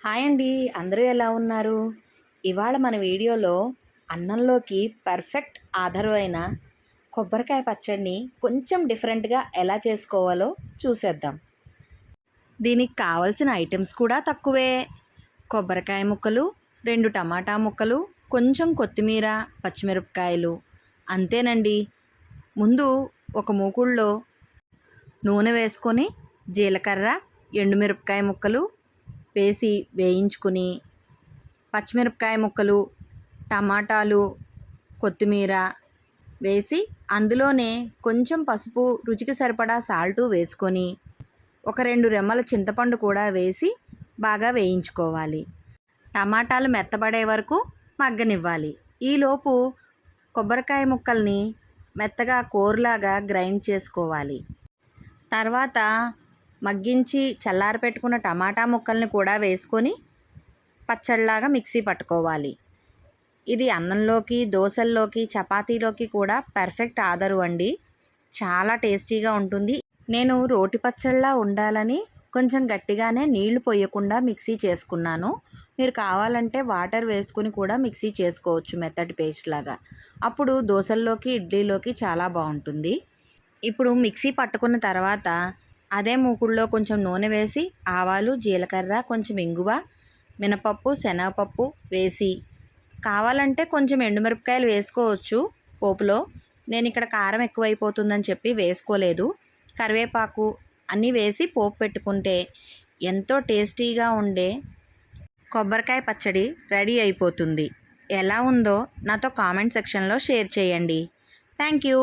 Hi అండి. అందరూ ఎలా ఉన్నారు? ఇవాళ మన వీడియోలో అన్నంలోకి పర్ఫెక్ట్ ఆధారమైన కొబ్బరికాయ పచ్చడిని కొంచెం డిఫరెంట్గా ఎలా చేసుకోవాలో చూసేద్దాం. దీనికి కావాల్సిన ఐటమ్స్ కూడా తక్కువే. కొబ్బరికాయ ముక్కలు, 2 టమాటా ముక్కలు, కొంచెం కొత్తిమీర, పచ్చిమిరపకాయలు అంతేనండి. ముందు ఒక మూకుడులో నూనె వేసుకొని జీలకర్ర, ఎండుమిరపకాయ ముక్కలు వేసి వేయించుకుని పచ్చిమిరపకాయ ముక్కలు, టమాటాలు, కొత్తిమీర వేసి అందులోనే కొంచెం పసుపు, రుచికి సరిపడా సాల్టు వేసుకొని ఒక 2 రెమ్మల చింతపండు కూడా వేసి బాగా వేయించుకోవాలి. టమాటాలు మెత్తబడే వరకు మగ్గనివ్వాలి. ఈలోపు కొబ్బరికాయ ముక్కల్ని మెత్తగా కోర్లాగా గ్రైండ్ చేసుకోవాలి. తర్వాత మగ్గించి చల్లారపెట్టుకున్న టమాటా ముక్కల్ని కూడా వేసుకొని పచ్చడిలాగా మిక్సీ పట్టుకోవాలి. ఇది అన్నంలోకి, దోశల్లోకి, చపాతీలోకి కూడా పర్ఫెక్ట్ ఆదరు అండి. చాలా టేస్టీగా ఉంటుంది. నేను రోటి పచ్చడిలా ఉండాలని కొంచెం గట్టిగానే నీళ్లు పోయకుండా మిక్సీ చేసుకున్నాను. మీరు కావాలంటే వాటర్ వేసుకుని కూడా మిక్సీ చేసుకోవచ్చు మెత్తటి పేస్ట్ లాగా. అప్పుడు దోశల్లోకి, ఇడ్లీలోకి చాలా బాగుంటుంది. ఇప్పుడు మిక్సీ పట్టుకున్న తర్వాత అదే మూకుడులో కొంచెం నూనె వేసి ఆవాలు, జీలకర్ర, కొంచెం ఇంగువ, మినపప్పు, శనగపప్పు వేసి కావాలంటే కొంచెం ఎండుమిరపకాయలు వేసుకోవచ్చు పోపులో. నేను ఇక్కడ కారం ఎక్కువైపోతుందని చెప్పి వేసుకోలేదు. కరివేపాకు అన్నీ వేసి పోపు పెట్టుకుంటే ఎంతో టేస్టీగా ఉండే కొబ్బరికాయ పచ్చడి రెడీ అయిపోతుంది. ఎలా ఉందో నాతో కామెంట్ సెక్షన్లో షేర్ చేయండి. Thank you.